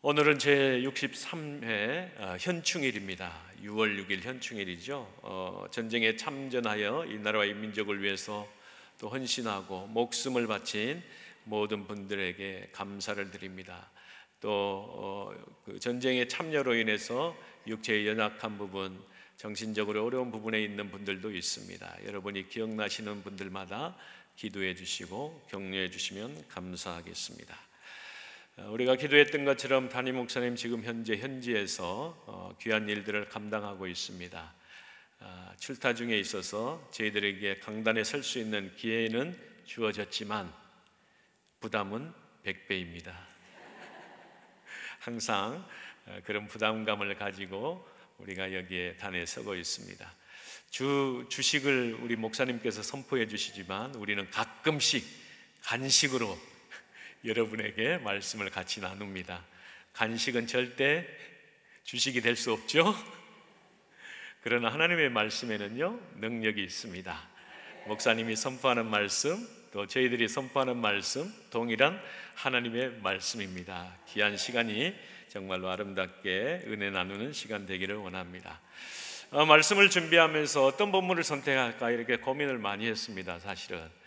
오늘은 제 63회 현충일입니다. 6월 6일 현충일이죠. 전쟁에 참전하여 이 나라와 이 민족을 위해서 또 헌신하고 목숨을 바친 모든 분들에게 감사를 드립니다. 또 그 전쟁의 참여로 인해서 육체의 연약한 부분, 정신적으로 어려운 부분에 있는 분들도 있습니다. 여러분이 기억나시는 분들마다 기도해 주시고 격려해 주시면 감사하겠습니다. 우리가 기도했던 것처럼 담임 목사님 지금 현재 현지에서 귀한 일들을 감당하고 있습니다. 출타 중에 있어서 저희들에게 강단에 설 수 있는 기회는 주어졌지만 부담은 100배입니다. 항상 그런 부담감을 가지고 우리가 여기에 단에 서고 있습니다. 주식을 우리 목사님께서 선포해 주시지만 우리는 가끔씩 간식으로 여러분에게 말씀을 같이 나눕니다. 간식은 절대 주식이 될 수 없죠. 그러나 하나님의 말씀에는요 능력이 있습니다. 목사님이 선포하는 말씀, 또 저희들이 선포하는 말씀 동일한 하나님의 말씀입니다. 귀한 시간이 정말로 아름답게 은혜 나누는 시간 되기를 원합니다. 말씀을 준비하면서 어떤 본문을 선택할까 이렇게 고민을 많이 했습니다. 사실은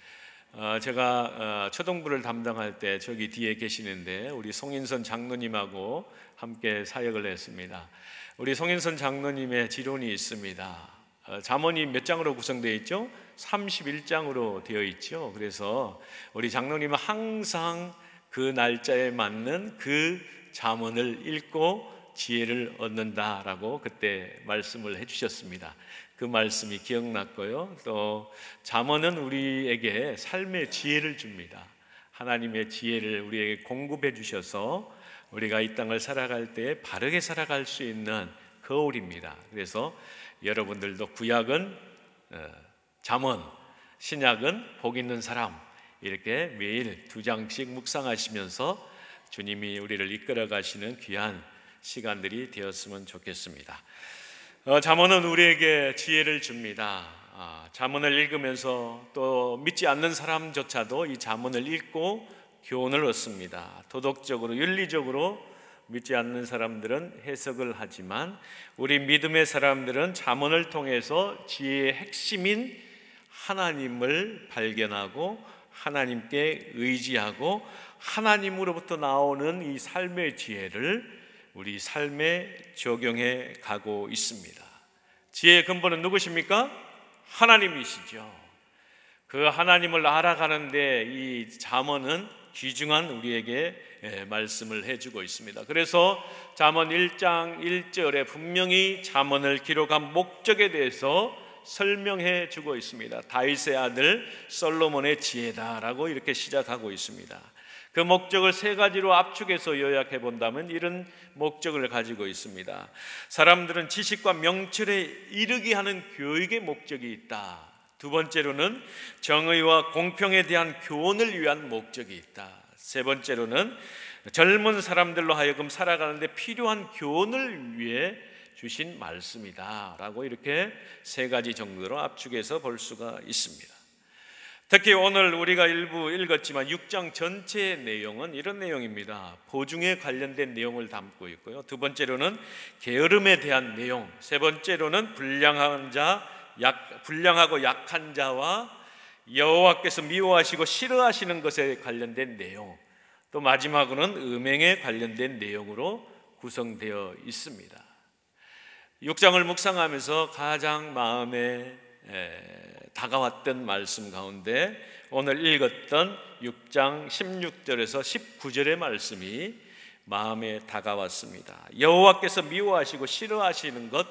제가 초등부를 담당할 때 저기 뒤에 계시는데 우리 송인선 장로님하고 함께 사역을 했습니다. 우리 송인선 장로님의 지론이 있습니다. 잠언이 몇 장으로 구성되어 있죠? 31장으로 되어 있죠. 그래서 우리 장로님은 항상 그 날짜에 맞는 그 잠언을 읽고 지혜를 얻는다라고 그때 말씀을 해주셨습니다. 그 말씀이 기억났고요. 또 잠언은 우리에게 삶의 지혜를 줍니다. 하나님의 지혜를 우리에게 공급해 주셔서 우리가 이 땅을 살아갈 때 바르게 살아갈 수 있는 거울입니다. 그래서 여러분들도 구약은 잠언, 신약은 복 있는 사람 이렇게 매일 2장씩 묵상하시면서 주님이 우리를 이끌어 가시는 귀한 시간들이 되었으면 좋겠습니다. 잠언은 우리에게 지혜를 줍니다. 잠언을 읽으면서 또 믿지 않는 사람조차도 이 잠언을 읽고 교훈을 얻습니다. 도덕적으로 윤리적으로 믿지 않는 사람들은 해석을 하지만 우리 믿음의 사람들은 잠언을 통해서 지혜의 핵심인 하나님을 발견하고 하나님께 의지하고 하나님으로부터 나오는 이 삶의 지혜를 우리 삶에 적용해 가고 있습니다. 지혜의 근본은 누구십니까? 하나님이시죠. 그 하나님을 알아가는데 이 잠언은 귀중한 우리에게 말씀을 해주고 있습니다. 그래서 잠언 1장 1절에 분명히 잠언을 기록한 목적에 대해서 설명해 주고 있습니다. 다윗의 아들 솔로몬의 지혜다라고 이렇게 시작하고 있습니다. 그 목적을 3가지로 압축해서 요약해 본다면 이런 목적을 가지고 있습니다. 사람들은 지식과 명철에 이르게 하는 교육의 목적이 있다. 2번째로는 정의와 공평에 대한 교훈을 위한 목적이 있다. 3번째로는 젊은 사람들로 하여금 살아가는데 필요한 교훈을 위해 주신 말씀이다 라고 이렇게 3가지 정도로 압축해서 볼 수가 있습니다. 특히 오늘 우리가 일부 읽었지만 6장 전체의 내용은 이런 내용입니다. 보증에 관련된 내용을 담고 있고요. 2번째로는 게으름에 대한 내용, 3번째로는 불량하고 약한 자와 여호와께서 미워하시고 싫어하시는 것에 관련된 내용, 또 마지막으로는 음행에 관련된 내용으로 구성되어 있습니다. 6장을 묵상하면서 가장 마음에 다가왔던 말씀 가운데 오늘 읽었던 6장 16절에서 19절의 말씀이 마음에 다가왔습니다. 여호와께서 미워하시고 싫어하시는 것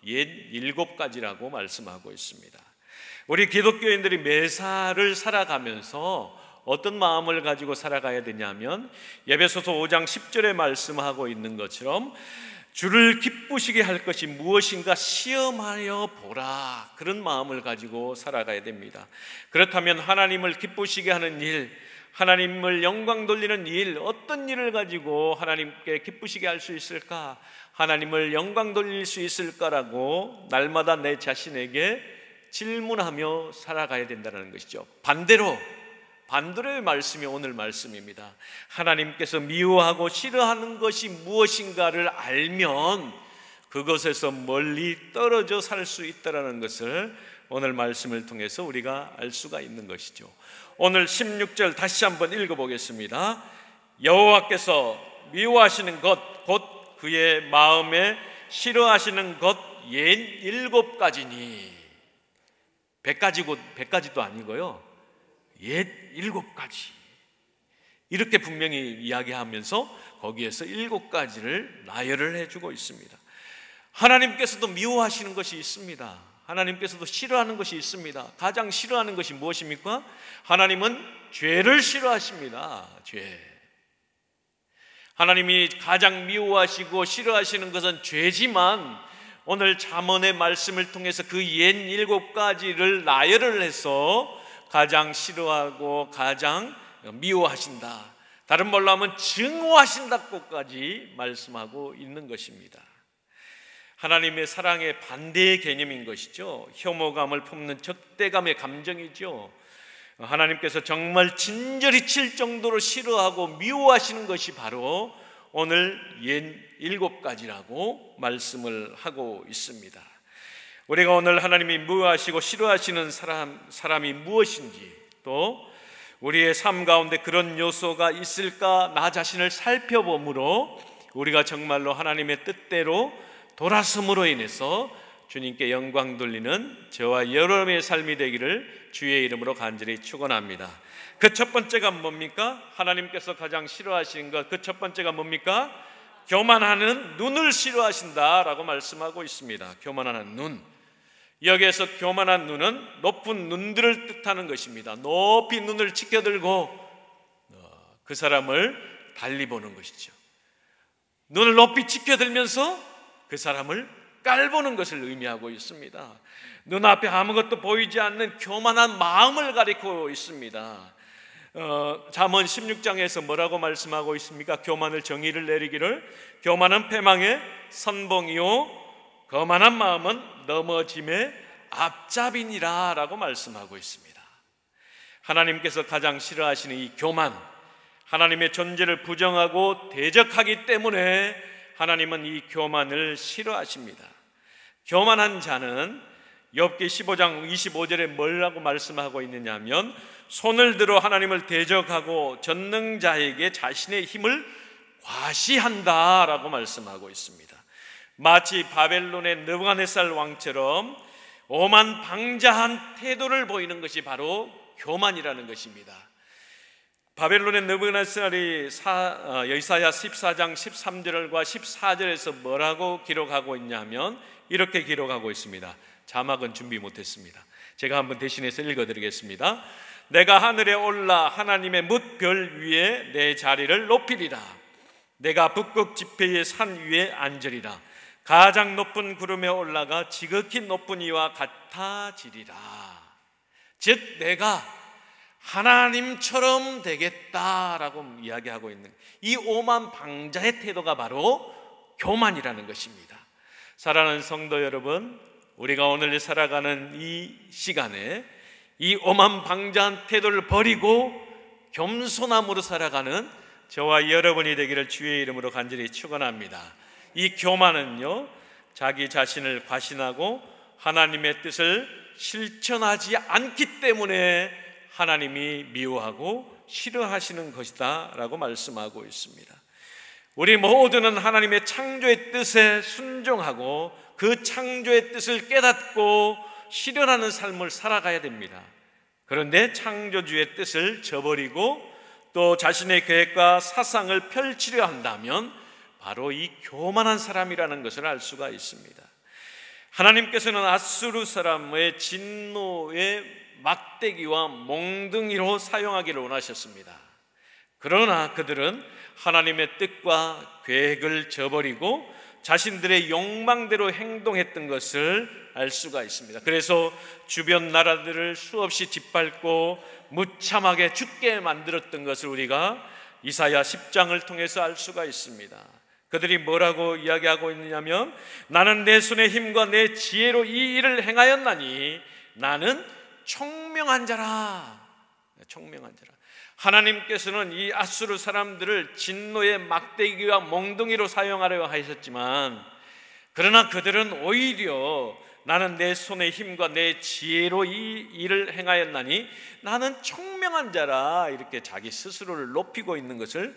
7가지라고 말씀하고 있습니다. 우리 기독교인들이 매사를 살아가면서 어떤 마음을 가지고 살아가야 되냐면 에베소서 5장 10절에 말씀하고 있는 것처럼 주를 기쁘시게 할 것이 무엇인가 시험하여 보라, 그런 마음을 가지고 살아가야 됩니다. 그렇다면 하나님을 기쁘시게 하는 일, 하나님을 영광 돌리는 일, 어떤 일을 가지고 하나님께 기쁘시게 할 수 있을까, 하나님을 영광 돌릴 수 있을까라고 날마다 내 자신에게 질문하며 살아가야 된다는 것이죠. 반대로 반대로의 말씀이 오늘 말씀입니다. 하나님께서 미워하고 싫어하는 것이 무엇인가를 알면 그것에서 멀리 떨어져 살 수 있다는 것을 오늘 말씀을 통해서 우리가 알 수가 있는 것이죠. 오늘 16절 다시 한번 읽어보겠습니다. 여호와께서 미워하시는 것 곧 그의 마음에 싫어하시는 것 옌 7가지니, 100가지도 아니고요, 옛 7가지, 이렇게 분명히 이야기하면서 거기에서 7가지를 나열을 해주고 있습니다. 하나님께서도 미워하시는 것이 있습니다. 하나님께서도 싫어하는 것이 있습니다. 가장 싫어하는 것이 무엇입니까? 하나님은 죄를 싫어하십니다. 죄. 하나님이 가장 미워하시고 싫어하시는 것은 죄지만 오늘 잠언의 말씀을 통해서 그 옛 7가지를 나열을 해서 가장 싫어하고 가장 미워하신다, 다른 말로 하면 증오하신다고까지 말씀하고 있는 것입니다. 하나님의 사랑의 반대의 개념인 것이죠. 혐오감을 품는 적대감의 감정이죠. 하나님께서 정말 진저리 칠 정도로 싫어하고 미워하시는 것이 바로 오늘 옛 7가지라고 말씀을 하고 있습니다. 우리가 오늘 하나님이 미워하시고 싫어하시는 사람이 무엇인지, 또 우리의 삶 가운데 그런 요소가 있을까 나 자신을 살펴보므로 우리가 정말로 하나님의 뜻대로 돌아섬으로 인해서 주님께 영광 돌리는 저와 여러분의 삶이 되기를 주의 이름으로 간절히 축원합니다. 그 첫 번째가 뭡니까? 하나님께서 가장 싫어하시는 것, 그 첫 번째가 뭡니까? 교만하는 눈을 싫어하신다라고 말씀하고 있습니다. 교만하는 눈. 여기에서 교만한 눈은 높은 눈들을 뜻하는 것입니다. 높이 눈을 치켜들고 그 사람을 달리 보는 것이죠. 눈을 높이 치켜들면서 그 사람을 깔보는 것을 의미하고 있습니다. 눈앞에 아무것도 보이지 않는 교만한 마음을 가리키고 있습니다. 잠언 16장에서 뭐라고 말씀하고 있습니까? 교만을 정의를 내리기를 교만은 패망의 선봉이요 거만한 마음은 넘어짐의 앞잡이니라 라고 말씀하고 있습니다. 하나님께서 가장 싫어하시는 이 교만, 하나님의 존재를 부정하고 대적하기 때문에 하나님은 이 교만을 싫어하십니다. 교만한 자는 욥기 15장 25절에 뭐라고 말씀하고 있느냐 하면 손을 들어 하나님을 대적하고 전능자에게 자신의 힘을 과시한다 라고 말씀하고 있습니다. 마치 바벨론의 느부갓네살 왕처럼 오만방자한 태도를 보이는 것이 바로 교만이라는 것입니다. 바벨론의 느부갓네살이 이사야 14장 13절과 14절에서 뭐라고 기록하고 있냐면 이렇게 기록하고 있습니다. 자막은 준비 못했습니다. 제가 한번 대신해서 읽어드리겠습니다. 내가 하늘에 올라 하나님의 뭇별 위에 내 자리를 높이리라. 내가 북극 지폐의 산 위에 앉으리라. 가장 높은 구름에 올라가 지극히 높은 이와 같아지리라. 즉 내가 하나님처럼 되겠다라고 이야기하고 있는 이 오만방자의 태도가 바로 교만이라는 것입니다. 사랑하는 성도 여러분, 우리가 오늘 살아가는 이 시간에 이 오만방자한 태도를 버리고 겸손함으로 살아가는 저와 여러분이 되기를 주의 이름으로 간절히 축원합니다. 이 교만은요, 자기 자신을 과신하고 하나님의 뜻을 실천하지 않기 때문에 하나님이 미워하고 싫어하시는 것이다 라고 말씀하고 있습니다. 우리 모두는 하나님의 창조의 뜻에 순종하고 그 창조의 뜻을 깨닫고 실현하는 삶을 살아가야 됩니다. 그런데 창조주의 뜻을 저버리고 또 자신의 계획과 사상을 펼치려 한다면 바로 이 교만한 사람이라는 것을 알 수가 있습니다. 하나님께서는 아수르 사람의 진노의 막대기와 몽둥이로 사용하기를 원하셨습니다. 그러나 그들은 하나님의 뜻과 계획을 저버리고 자신들의 욕망대로 행동했던 것을 알 수가 있습니다. 그래서 주변 나라들을 수없이 짓밟고 무참하게 죽게 만들었던 것을 우리가 이사야 10장을 통해서 알 수가 있습니다. 그들이 뭐라고 이야기하고 있느냐면 나는 내 손의 힘과 내 지혜로 이 일을 행하였나니 나는 총명한 자라. 총명한 자라. 하나님께서는 이 앗수르 사람들을 진노의 막대기와 몽둥이로 사용하려 하셨지만, 그러나 그들은 오히려 나는 내 손의 힘과 내 지혜로 이 일을 행하였나니 나는 총명한 자라, 이렇게 자기 스스로를 높이고 있는 것을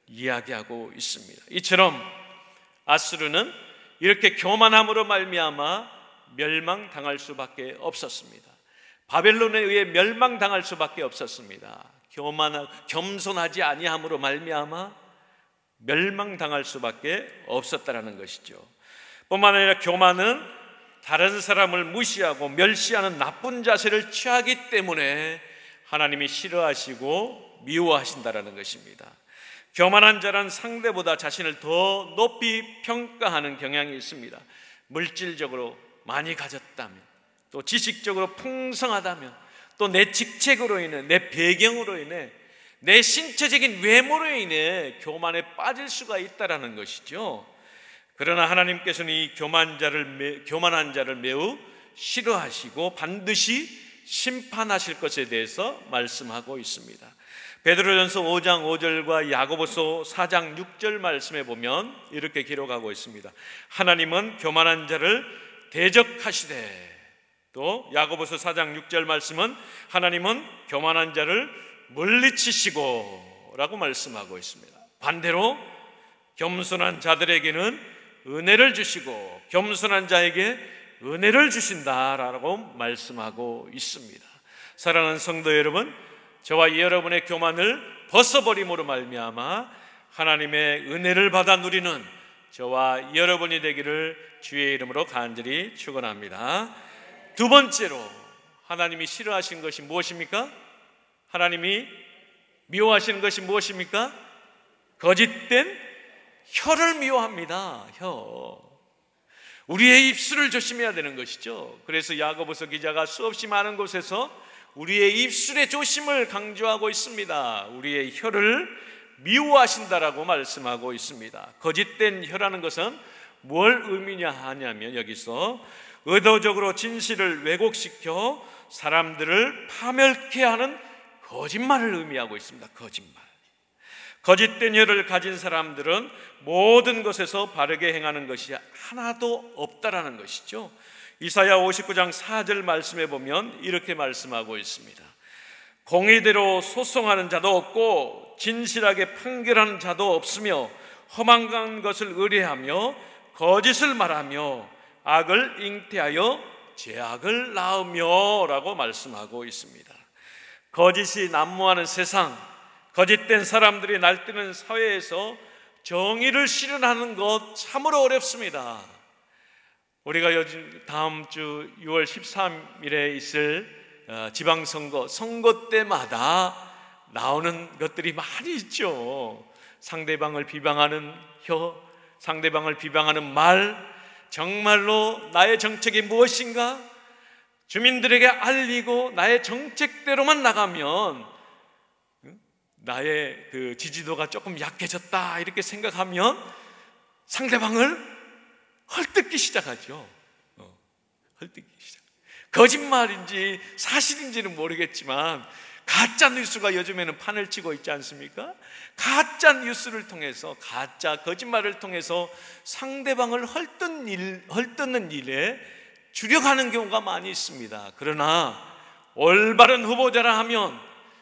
이야기하고 있습니다. 이처럼 앗수르는 이렇게 교만함으로 말미암아 멸망당할 수밖에 없었습니다. 바벨론에 의해 멸망당할 수밖에 없었습니다. 겸손하지 아니함으로 말미암아 멸망당할 수밖에 없었다라는 것이죠. 뿐만 아니라 교만은 다른 사람을 무시하고 멸시하는 나쁜 자세를 취하기 때문에 하나님이 싫어하시고 미워하신다라는 것입니다. 교만한 자란 상대보다 자신을 더 높이 평가하는 경향이 있습니다. 물질적으로 많이 가졌다면, 또 지식적으로 풍성하다면, 또 내 직책으로 인해, 내 배경으로 인해, 내 신체적인 외모로 인해 교만에 빠질 수가 있다라는 것이죠. 그러나 하나님께서는 이 교만한 자를 매우 싫어하시고 반드시 심판하실 것에 대해서 말씀하고 있습니다. 베드로전서 5장 5절과 야고보서 4장 6절 말씀에 보면 이렇게 기록하고 있습니다. 하나님은 교만한 자를 대적하시되, 또 야고보서 4장 6절 말씀은 하나님은 교만한 자를 물리치시고 라고 말씀하고 있습니다. 반대로 겸손한 자들에게는 은혜를 주시고 겸손한 자에게 은혜를 주신다라고 말씀하고 있습니다. 사랑하는 성도 여러분, 저와 여러분의 교만을 벗어버림으로 말미암아 하나님의 은혜를 받아 누리는 저와 여러분이 되기를 주의 이름으로 간절히 축원합니다. 두 번째로 하나님이 싫어하시는 것이 무엇입니까? 하나님이 미워하시는 것이 무엇입니까? 거짓된 혀를 미워합니다. 혀. 우리의 입술을 조심해야 되는 것이죠. 그래서 야고보서 기자가 수없이 많은 곳에서 우리의 입술의 조심을 강조하고 있습니다. 우리의 혀를 미워하신다라고 말씀하고 있습니다. 거짓된 혀라는 것은 뭘 의미냐 하냐면, 여기서 의도적으로 진실을 왜곡시켜 사람들을 파멸케 하는 거짓말을 의미하고 있습니다. 거짓말. 거짓된 혀를 가진 사람들은 모든 것에서 바르게 행하는 것이 하나도 없다라는 것이죠. 이사야 59장 4절 말씀에 보면 이렇게 말씀하고 있습니다. 공의대로 소송하는 자도 없고 진실하게 판결하는 자도 없으며 험한 것을 의뢰하며 거짓을 말하며 악을 잉태하여 죄악을 낳으며 라고 말씀하고 있습니다. 거짓이 난무하는 세상, 거짓된 사람들이 날뛰는 사회에서 정의를 실현하는 것 참으로 어렵습니다. 우리가 요즘 다음 주 6월 13일에 있을 지방선거, 선거 때마다 나오는 것들이 많이 있죠. 상대방을 비방하는 혀, 상대방을 비방하는 말, 정말로 나의 정책이 무엇인가 주민들에게 알리고 나의 정책대로만 나가면 나의 그 지지도가 조금 약해졌다 이렇게 생각하면 상대방을 헐뜯기 시작하죠. 헐뜯기 시작. 거짓말인지 사실인지는 모르겠지만 가짜 뉴스가 요즘에는 판을 치고 있지 않습니까? 가짜 뉴스를 통해서, 가짜 거짓말을 통해서 상대방을 헐뜯는 일에 주력하는 경우가 많이 있습니다. 그러나 올바른 후보자라 하면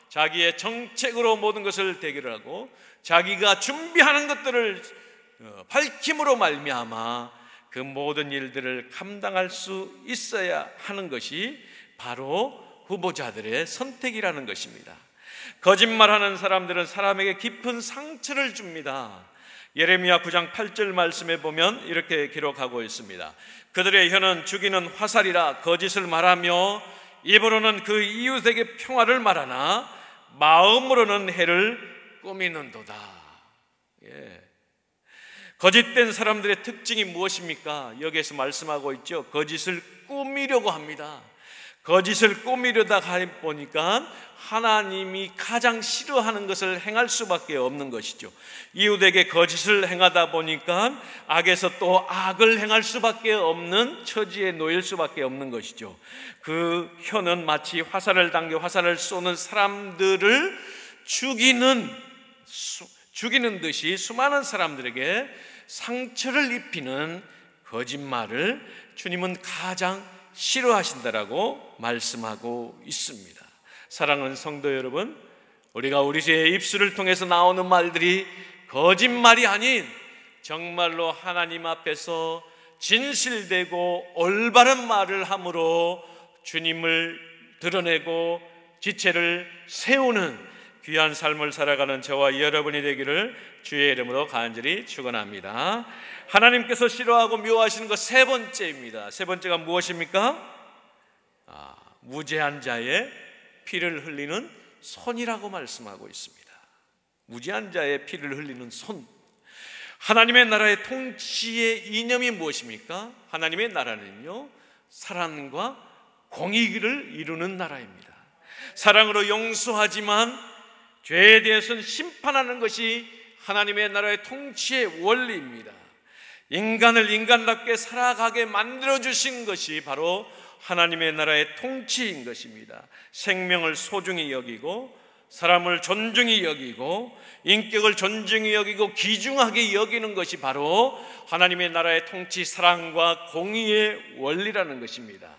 자기의 정책으로 모든 것을 대결하고 자기가 준비하는 것들을 밝힘으로 말미암아 그 모든 일들을 감당할 수 있어야 하는 것이 바로 후보자들의 선택이라는 것입니다. 거짓말하는 사람들은 사람에게 깊은 상처를 줍니다. 예레미야 9장 8절 말씀에 보면 이렇게 기록하고 있습니다. 그들의 혀는 죽이는 화살이라 거짓을 말하며 입으로는 그 이웃에게 평화를 말하나 마음으로는 해를 꾸미는도다. 거짓된 사람들의 특징이 무엇입니까? 여기에서 말씀하고 있죠. 거짓을 꾸미려고 합니다. 거짓을 꾸미려다 보니까 하나님이 가장 싫어하는 것을 행할 수밖에 없는 것이죠. 이웃에게 거짓을 행하다 보니까 악에서 또 악을 행할 수밖에 없는 처지에 놓일 수밖에 없는 것이죠. 그 혀는 마치 화살을 당겨 화살을 쏘는 사람들을 죽이는 듯이 수많은 사람들에게 상처를 입히는 거짓말을 주님은 가장 싫어하신다라고 말씀하고 있습니다. 사랑하는 성도 여러분, 우리가 우리의 입술을 통해서 나오는 말들이 거짓말이 아닌 정말로 하나님 앞에서 진실되고 올바른 말을 함으로 주님을 드러내고 지체를 세우는 귀한 삶을 살아가는 저와 여러분이 되기를 주의 이름으로 간절히 축원합니다. 하나님께서 싫어하고 미워하시는 것 세 번째입니다. 세 번째가 무엇입니까? 무죄한 자의 피를 흘리는 손이라고 말씀하고 있습니다. 무죄한 자의 피를 흘리는 손. 하나님의 나라의 통치의 이념이 무엇입니까? 하나님의 나라는요, 사랑과 공의를 이루는 나라입니다. 사랑으로 용서하지만 죄에 대해서는 심판하는 것이 하나님의 나라의 통치의 원리입니다. 인간을 인간답게 살아가게 만들어주신 것이 바로 하나님의 나라의 통치인 것입니다. 생명을 소중히 여기고 사람을 존중히 여기고 인격을 존중히 여기고 귀중하게 여기는 것이 바로 하나님의 나라의 통치, 사랑과 공의의 원리라는 것입니다.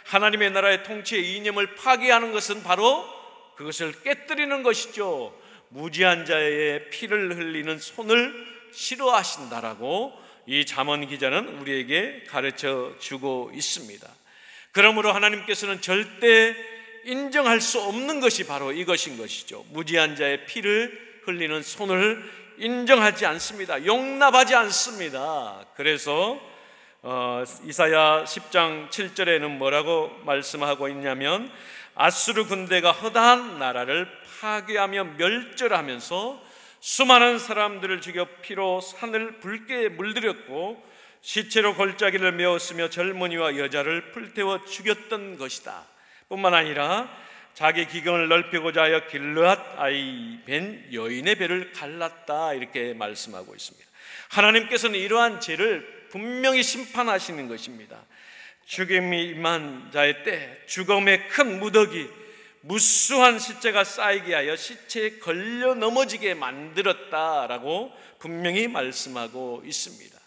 하나님의 나라의 통치의 이념을 파괴하는 것은 바로 그것을 깨뜨리는 것이죠. 무지한 자의 피를 흘리는 손을 싫어하신다라고 이 잠언 기자는 우리에게 가르쳐 주고 있습니다. 그러므로 하나님께서는 절대 인정할 수 없는 것이 바로 이것인 것이죠. 무지한 자의 피를 흘리는 손을 인정하지 않습니다. 용납하지 않습니다. 그래서 이사야 10장 7절에는 뭐라고 말씀하고 있냐면, 아수르 군대가 허다한 나라를 파괴하며 멸절하면서 수많은 사람들을 죽여 피로 산을 붉게 물들였고 시체로 골짜기를 메웠으며 젊은이와 여자를 불태워 죽였던 것이다. 뿐만 아니라 자기 기경을 넓히고자 하여 길르앗 아이 벤 여인의 배를 갈랐다, 이렇게 말씀하고 있습니다. 하나님께서는 이러한 죄를 분명히 심판하시는 것입니다. 죽임이 임한 자의 때 죽음의 큰 무더기, 무수한 시체가 쌓이게 하여 시체에 걸려 넘어지게 만들었다라고 분명히 말씀하고 있습니다.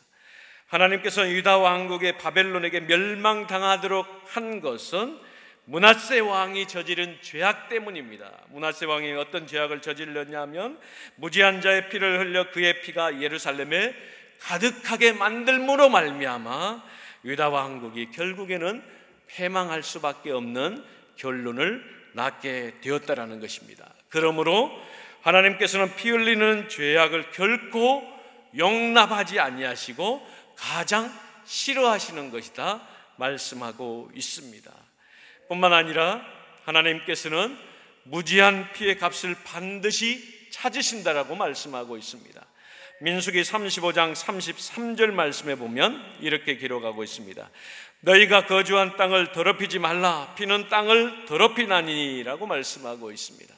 하나님께서 유다 왕국의 바벨론에게 멸망당하도록 한 것은 므낫세 왕이 저지른 죄악 때문입니다. 므낫세 왕이 어떤 죄악을 저질렀냐면 무지한 자의 피를 흘려 그의 피가 예루살렘에 가득하게 만들므로 말미암아 유다 왕국이 결국에는 패망할 수밖에 없는 결론을 낳게 되었다라는 것입니다. 그러므로 하나님께서는 피 흘리는 죄악을 결코 용납하지 아니하시고 가장 싫어하시는 것이다 말씀하고 있습니다. 뿐만 아니라 하나님께서는 무지한 피의 값을 반드시 찾으신다라고 말씀하고 있습니다. 민수기 35장 33절 말씀에 보면 이렇게 기록하고 있습니다. 너희가 거주한 땅을 더럽히지 말라, 피는 땅을 더럽히나니 라고 말씀하고 있습니다.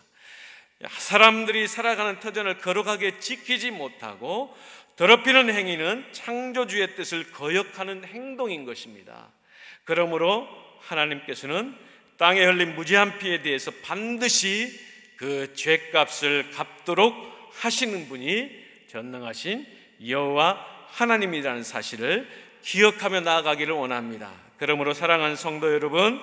사람들이 살아가는 터전을 거룩하게 지키지 못하고 더럽히는 행위는 창조주의 뜻을 거역하는 행동인 것입니다. 그러므로 하나님께서는 땅에 흘린 무지한 피에 대해서 반드시 그 죄값을 갚도록 하시는 분이 전능하신 여호와 하나님이라는 사실을 기억하며 나아가기를 원합니다. 그러므로 사랑하는 성도 여러분,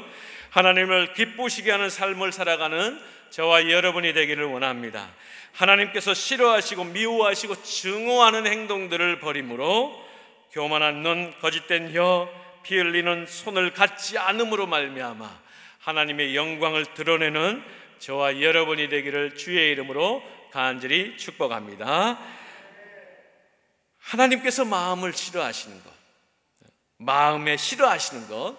하나님을 기쁘시게 하는 삶을 살아가는 저와 여러분이 되기를 원합니다. 하나님께서 싫어하시고 미워하시고 증오하는 행동들을 버림으로 교만한 눈, 거짓된 혀, 피 흘리는 손을 갖지 않음으로 말미암아 하나님의 영광을 드러내는 저와 여러분이 되기를 주의 이름으로 간절히 축복합니다. 하나님께서 마음을 싫어하시는 것, 마음에 싫어하시는 것,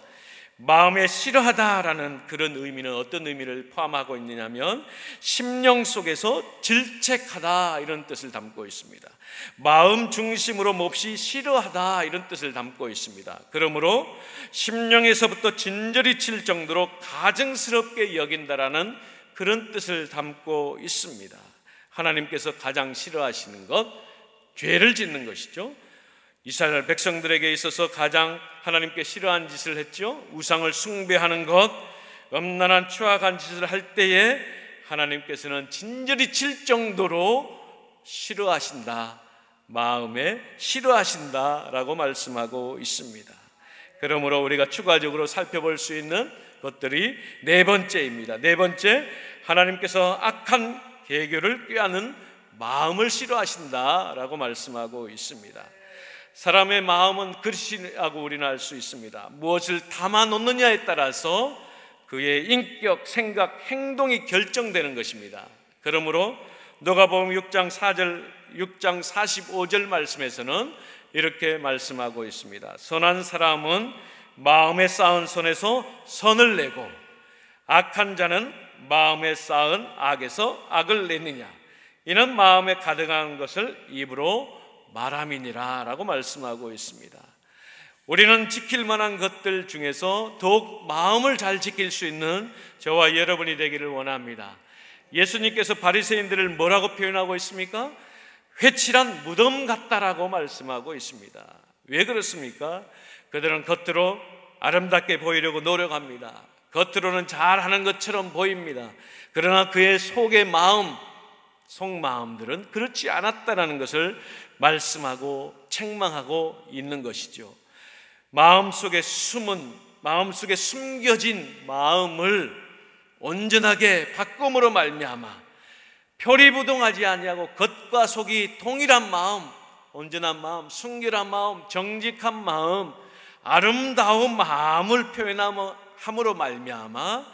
마음에 싫어하다라는 그런 의미는 어떤 의미를 포함하고 있느냐면 심령 속에서 질책하다 이런 뜻을 담고 있습니다. 마음 중심으로 몹시 싫어하다 이런 뜻을 담고 있습니다. 그러므로 심령에서부터 진저리 칠 정도로 가증스럽게 여긴다라는 그런 뜻을 담고 있습니다. 하나님께서 가장 싫어하시는 것, 죄를 짓는 것이죠. 이스라엘 백성들에게 있어서 가장 하나님께 싫어한 짓을 했죠. 우상을 숭배하는 것, 음란한 추악한 짓을 할 때에 하나님께서는 진저리 칠 정도로 싫어하신다, 마음에 싫어하신다라고 말씀하고 있습니다. 그러므로 우리가 추가적으로 살펴볼 수 있는 것들이 네 번째입니다. 네 번째, 하나님께서 악한 계교를 꾀하는 마음을 싫어하신다라고 말씀하고 있습니다. 사람의 마음은 그릇이라고 우리는 알 수 있습니다. 무엇을 담아놓느냐에 따라서 그의 인격, 생각, 행동이 결정되는 것입니다. 그러므로 누가복음 6장 45절 말씀에서는 이렇게 말씀하고 있습니다. 선한 사람은 마음에 쌓은 선에서 선을 내고 악한 자는 마음에 쌓은 악에서 악을 내느냐, 이는 마음에 가득한 것을 입으로 말함이니라 라고 말씀하고 있습니다. 우리는 지킬 만한 것들 중에서 더욱 마음을 잘 지킬 수 있는 저와 여러분이 되기를 원합니다. 예수님께서 바리새인들을 뭐라고 표현하고 있습니까? 회칠한 무덤 같다라고 말씀하고 있습니다. 왜 그렇습니까? 그들은 겉으로 아름답게 보이려고 노력합니다. 겉으로는 잘하는 것처럼 보입니다. 그러나 그의 속의 마음, 속마음들은 그렇지 않았다는 것을 말씀하고 책망하고 있는 것이죠. 마음속에 숨겨진 마음을 온전하게 바꿈으로 말미암아 표리부동하지 아니하고 겉과 속이 동일한 마음, 온전한 마음, 순결한 마음, 정직한 마음, 아름다운 마음을 표현함으로 말미암아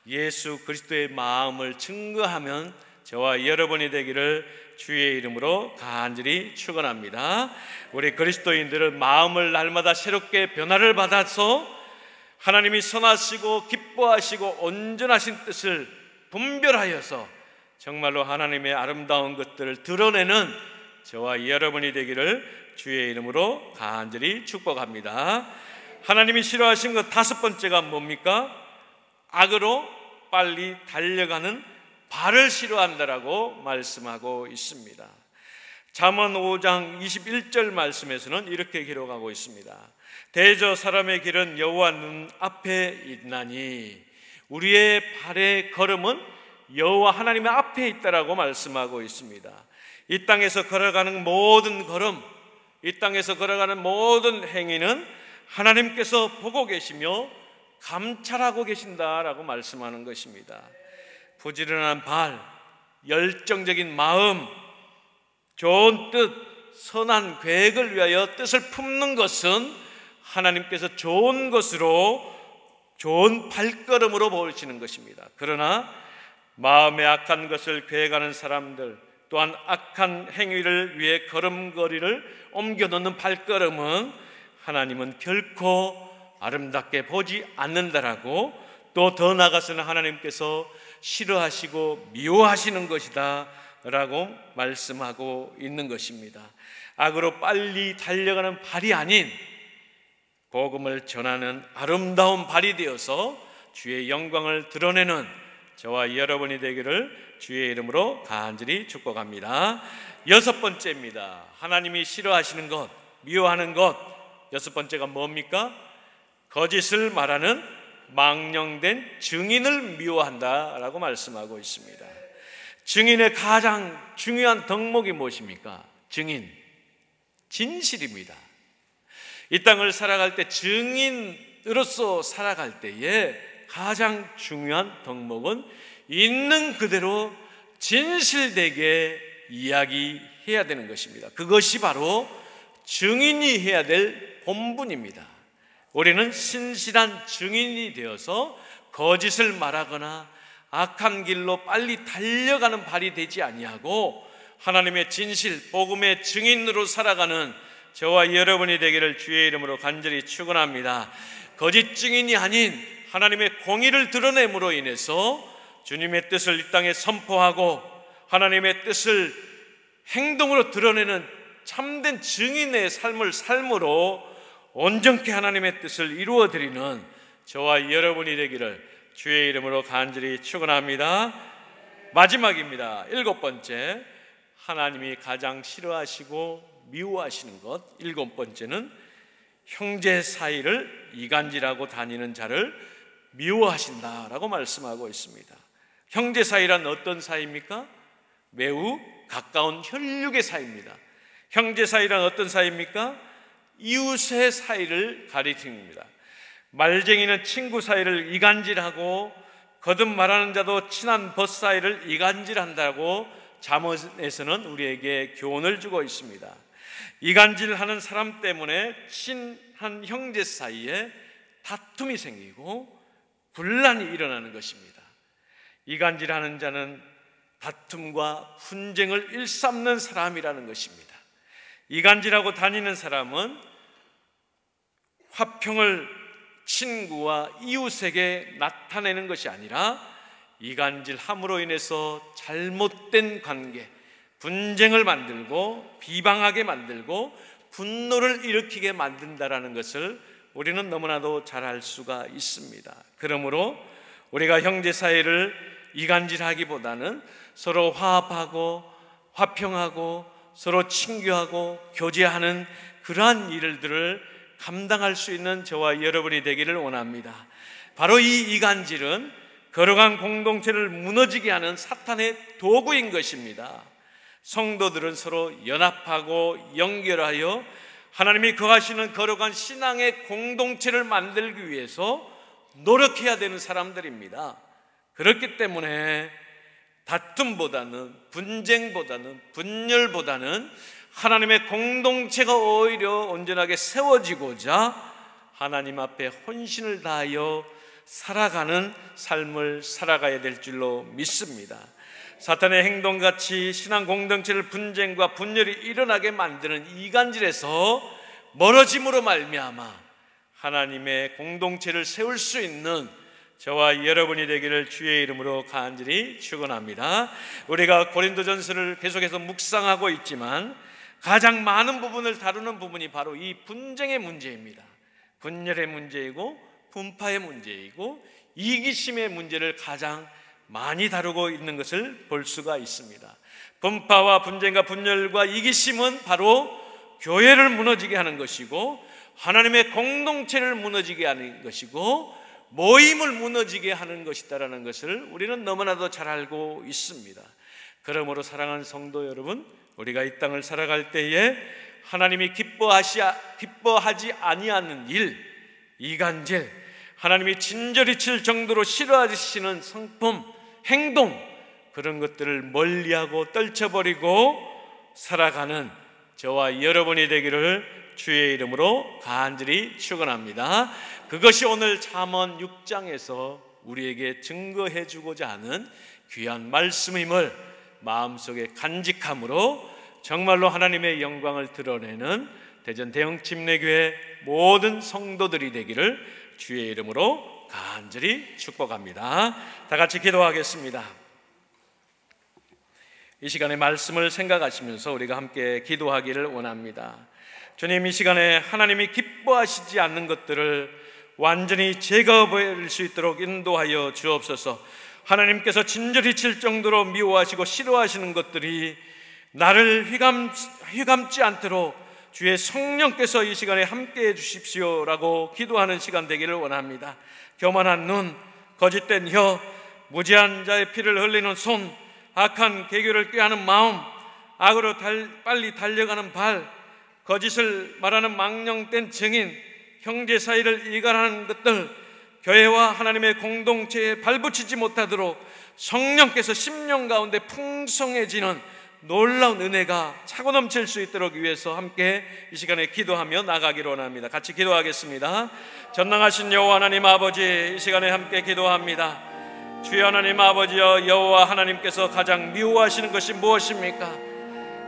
예수 그리스도의 마음을 증거하면 저와 여러분이 되기를 주의 이름으로 간절히 축원합니다. 우리 그리스도인들은 마음을 날마다 새롭게 변화를 받아서 하나님이 선하시고 기뻐하시고 온전하신 뜻을 분별하여서 정말로 하나님의 아름다운 것들을 드러내는 저와 여러분이 되기를 주의 이름으로 간절히 축복합니다. 하나님이 싫어하신 것 다섯 번째가 뭡니까? 악으로 빨리 달려가는 발을 싫어한다라고 말씀하고 있습니다. 잠언 5장 21절 말씀에서는 이렇게 기록하고 있습니다. 대저 사람의 길은 여호와 눈 앞에 있나니, 우리의 발의 걸음은 여호와 하나님의 앞에 있다라고 말씀하고 있습니다. 이 땅에서 걸어가는 모든 걸음, 이 땅에서 걸어가는 모든 행위는 하나님께서 보고 계시며 감찰하고 계신다라고 말씀하는 것입니다. 부지런한 발, 열정적인 마음, 좋은 뜻, 선한 계획을 위하여 뜻을 품는 것은 하나님께서 좋은 것으로, 좋은 발걸음으로 보시는 것입니다. 그러나 마음에 악한 것을 계획하는 사람들, 또한 악한 행위를 위해 걸음걸이를 옮겨놓는 발걸음은 하나님은 결코 아름답게 보지 않는다라고, 또 더 나아가서는 하나님께서 싫어하시고 미워하시는 것이다 라고 말씀하고 있는 것입니다. 악으로 빨리 달려가는 발이 아닌 복음을 전하는 아름다운 발이 되어서 주의 영광을 드러내는 저와 여러분이 되기를 주의 이름으로 간절히 축복합니다. 여섯 번째입니다. 하나님이 싫어하시는 것, 미워하는 것, 여섯 번째가 뭡니까? 거짓을 말하는 망령된 증인을 미워한다라고 말씀하고 있습니다. 증인의 가장 중요한 덕목이 무엇입니까? 증인, 진실입니다. 이 땅을 살아갈 때, 증인으로서 살아갈 때에 가장 중요한 덕목은 있는 그대로 진실되게 이야기해야 되는 것입니다. 그것이 바로 증인이 해야 될 본분입니다. 우리는 신실한 증인이 되어서 거짓을 말하거나 악한 길로 빨리 달려가는 발이 되지 아니하고 하나님의 진실, 복음의 증인으로 살아가는 저와 여러분이 되기를 주의 이름으로 간절히 축원합니다. 거짓 증인이 아닌 하나님의 공의를 드러냄으로 인해서 주님의 뜻을 이 땅에 선포하고 하나님의 뜻을 행동으로 드러내는 참된 증인의 삶을 삶으로 온전케 하나님의 뜻을 이루어드리는 저와 여러분이 되기를 주의 이름으로 간절히 축원합니다. 마지막입니다. 일곱 번째, 하나님이 가장 싫어하시고 미워하시는 것. 일곱 번째는 형제 사이를 이간질하고 다니는 자를 미워하신다라고 말씀하고 있습니다. 형제 사이란 어떤 사이입니까? 매우 가까운 혈육의 사이입니다. 형제 사이란 어떤 사이입니까? 이웃의 사이를 가리킵니다. 말쟁이는 친구 사이를 이간질하고 거듭 말하는 자도 친한 벗 사이를 이간질한다고 잠언에서는 우리에게 교훈을 주고 있습니다. 이간질하는 사람 때문에 친한 형제 사이에 다툼이 생기고 분란이 일어나는 것입니다. 이간질하는 자는 다툼과 분쟁을 일삼는 사람이라는 것입니다. 이간질하고 다니는 사람은 화평을 친구와 이웃에게 나타내는 것이 아니라 이간질함으로 인해서 잘못된 관계, 분쟁을 만들고 비방하게 만들고 분노를 일으키게 만든다라는 것을 우리는 너무나도 잘 알 수가 있습니다. 그러므로 우리가 형제 사이를 이간질하기보다는 서로 화합하고 화평하고 서로 친교하고 교제하는 그러한 일들을 감당할 수 있는 저와 여러분이 되기를 원합니다. 바로 이 이간질은 거룩한 공동체를 무너지게 하는 사탄의 도구인 것입니다. 성도들은 서로 연합하고 연결하여 하나님이 거하시는 거룩한 신앙의 공동체를 만들기 위해서 노력해야 되는 사람들입니다. 그렇기 때문에 다툼보다는, 분쟁보다는, 분열보다는 하나님의 공동체가 오히려 온전하게 세워지고자 하나님 앞에 혼신을 다하여 살아가는 삶을 살아가야 될 줄로 믿습니다. 사탄의 행동같이 신앙 공동체를 분쟁과 분열이 일어나게 만드는 이간질에서 멀어짐으로 말미암아 하나님의 공동체를 세울 수 있는 저와 여러분이 되기를 주의 이름으로 간절히 축원합니다. 우리가 고린도전서를 계속해서 묵상하고 있지만 가장 많은 부분을 다루는 부분이 바로 이 분쟁의 문제입니다. 분열의 문제이고 분파의 문제이고 이기심의 문제를 가장 많이 다루고 있는 것을 볼 수가 있습니다. 분파와 분쟁과 분열과 이기심은 바로 교회를 무너지게 하는 것이고 하나님의 공동체를 무너지게 하는 것이고 모임을 무너지게 하는 것이다라는 것을 우리는 너무나도 잘 알고 있습니다. 그러므로 사랑하는 성도 여러분, 우리가 이 땅을 살아갈 때에 하나님이 기뻐하지 아니하는 일, 이간질, 하나님이 진저리 칠 정도로 싫어하시는 성품, 행동, 그런 것들을 멀리하고 떨쳐버리고 살아가는 저와 여러분이 되기를 주의 이름으로 간절히 축원합니다. 그것이 오늘 잠언 6장에서 우리에게 증거해 주고자 하는 귀한 말씀임을 마음속에 간직함으로 정말로 하나님의 영광을 드러내는 대전 대형침례교회 모든 성도들이 되기를 주의 이름으로 간절히 축복합니다. 다 같이 기도하겠습니다. 이 시간에 말씀을 생각하시면서 우리가 함께 기도하기를 원합니다. 주님, 이 시간에 하나님이 기뻐하시지 않는 것들을 완전히 제거해버릴 수 있도록 인도하여 주옵소서. 하나님께서 진저리 칠 정도로 미워하시고 싫어하시는 것들이 나를 휘감지 않도록 주의 성령께서 이 시간에 함께해 주십시오라고 기도하는 시간 되기를 원합니다. 교만한 눈, 거짓된 혀, 무지한 자의 피를 흘리는 손, 악한 계교를 꾀하는 마음, 악으로 빨리 달려가는 발, 거짓을 말하는 망령된 증인, 형제 사이를 이간하는 것들, 교회와 하나님의 공동체에 발붙이지 못하도록 성령께서 심령 가운데 풍성해지는 놀라운 은혜가 차고 넘칠 수 있도록 위해서 함께 이 시간에 기도하며 나가기를 원합니다. 같이 기도하겠습니다. 전능하신 여호와 하나님 아버지, 이 시간에 함께 기도합니다. 주여 하나님 아버지여, 여호와 하나님께서 가장 미워하시는 것이 무엇입니까?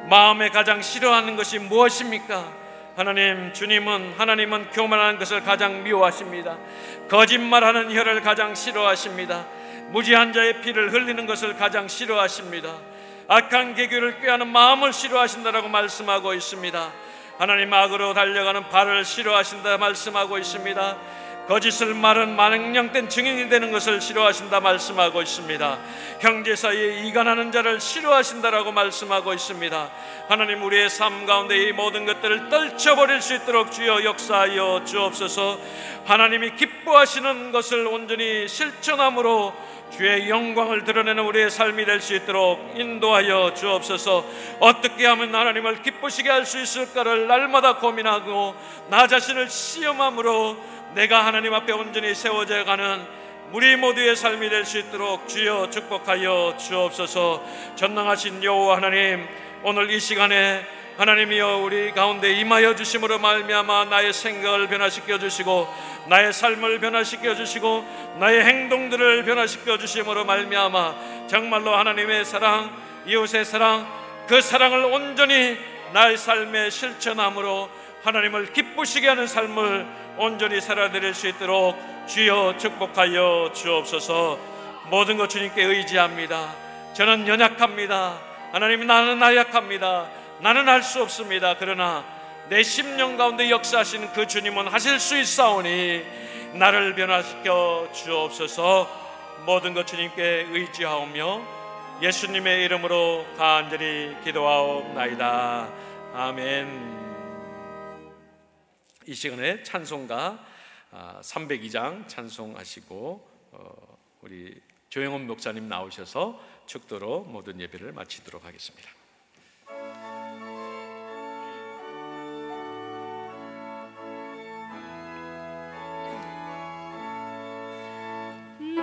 마음에 가장 싫어하는 것이 무엇입니까? 하나님은 교만한 것을 가장 미워하십니다. 거짓말하는 혀를 가장 싫어하십니다. 무지한 자의 피를 흘리는 것을 가장 싫어하십니다. 악한 계교를 꾀하는 마음을 싫어하신다라고 말씀하고 있습니다. 하나님, 악으로 달려가는 발을 싫어하신다 말씀하고 있습니다. 거짓을 말은 망령된 증인이 되는 것을 싫어하신다 말씀하고 있습니다. 형제 사이에 이간하는 자를 싫어하신다라고 말씀하고 있습니다. 하나님, 우리의 삶 가운데 이 모든 것들을 떨쳐버릴 수 있도록 주여 역사하여 주옵소서. 하나님이 기뻐하시는 것을 온전히 실천함으로 주의 영광을 드러내는 우리의 삶이 될 수 있도록 인도하여 주옵소서. 어떻게 하면 하나님을 기쁘시게 할 수 있을까를 날마다 고민하고 나 자신을 시험함으로 내가 하나님 앞에 온전히 세워져 가는 우리 모두의 삶이 될 수 있도록 주여 축복하여 주옵소서. 전능하신 여호와 하나님, 오늘 이 시간에 하나님이여 우리 가운데 임하여 주심으로 말미암아 나의 생각을 변화시켜 주시고 나의 삶을 변화시켜 주시고 나의 행동들을 변화시켜 주심으로 말미암아 정말로 하나님의 사랑, 이웃의 사랑, 그 사랑을 온전히 나의 삶에 실천함으로 하나님을 기쁘시게 하는 삶을 온전히 살아드릴 수 있도록 주여 축복하여 주옵소서. 모든 것 주님께 의지합니다. 저는 연약합니다. 하나님, 나는 나약합니다. 나는 할 수 없습니다. 그러나 내 심령 가운데 역사하시는 그 주님은 하실 수 있사오니 나를 변화시켜 주옵소서. 모든 것 주님께 의지하오며 예수님의 이름으로 간절히 기도하옵나이다. 아멘. 이 시간에 찬송가 302장 찬송하시고 우리 조영원 목사님 나오셔서 축도로 모든 예배를 마치도록 하겠습니다.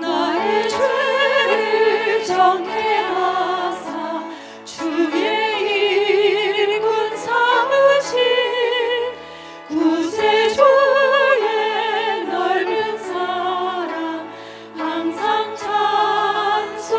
나의 죄를 정죄하사 주의 일꾼 삼으신 구세주의 넓은 사랑 항상 찬송합니다.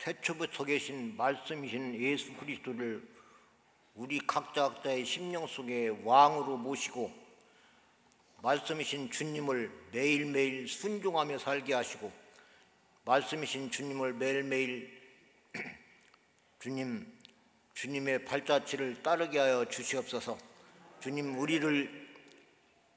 태초부터 계신 말씀이신 예수 그리스도를 우리 각자의 심령 속에 왕으로 모시고 말씀이신 주님을 매일매일 순종하며 살게 하시고 말씀이신 주님을 매일매일 주님의 발자취를 따르게 하여 주시옵소서. 주님, 우리를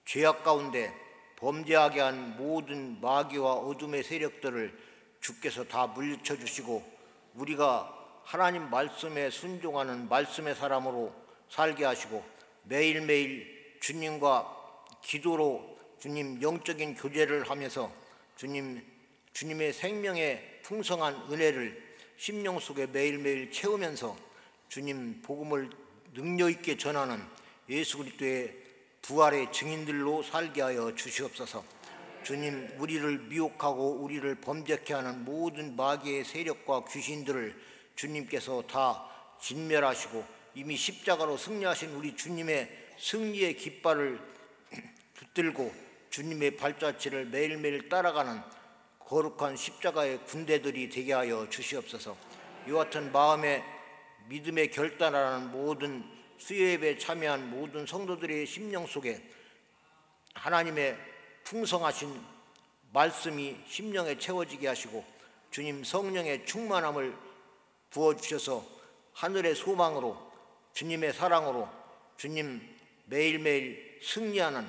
죄악 가운데 범죄하게 한 모든 마귀와 어둠의 세력들을 주께서 다 물리쳐 주시고 우리가 하나님 말씀에 순종하는 말씀의 사람으로 살게 하시고 매일매일 주님과 기도로 주님 영적인 교제를 하면서 주님의 생명의 풍성한 은혜를 심령 속에 매일매일 채우면서 주님 복음을 능력 있게 전하는 예수 그리스도의 부활의 증인들로 살게 하여 주시옵소서. 주님, 우리를 미혹하고 우리를 범죄케 하는 모든 마귀의 세력과 귀신들을 주님께서 다 진멸하시고 이미 십자가로 승리하신 우리 주님의 승리의 깃발을 붙들고 주님의 발자취를 매일매일 따라가는 거룩한 십자가의 군대들이 되게 하여 주시옵소서. 이와 같은 마음의 믿음의 결단하는 모든 수요예배에 참여한 모든 성도들의 심령 속에 하나님의 풍성하신 말씀이 심령에 채워지게 하시고 주님 성령의 충만함을 부어주셔서 하늘의 소망으로 주님의 사랑으로 주님 매일매일 승리하는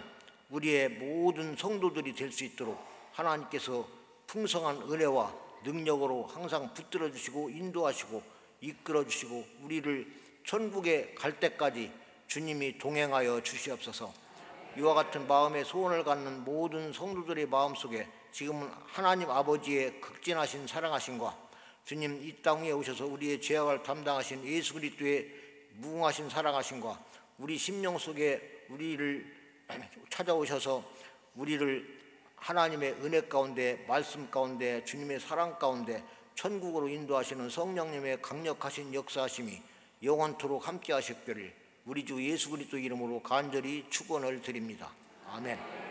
우리의 모든 성도들이 될 수 있도록 하나님께서 풍성한 은혜와 능력으로 항상 붙들어 주시고 인도하시고 이끌어 주시고 우리를 천국에 갈 때까지 주님이 동행하여 주시옵소서. 이와 같은 마음의 소원을 갖는 모든 성도들의 마음속에 지금은 하나님 아버지의 극진하신 사랑하심과 주님 이 땅에 오셔서 우리의 죄악을 담당하신 예수 그리스도의 무궁하신 사랑하심과 우리 심령 속에 우리를 찾아오셔서 우리를 하나님의 은혜 가운데 말씀 가운데 주님의 사랑 가운데 천국으로 인도하시는 성령님의 강력하신 역사하심이 영원토록 함께 하셨기를 우리 주 예수 그리스도 이름으로 간절히 축원을 드립니다. 아멘.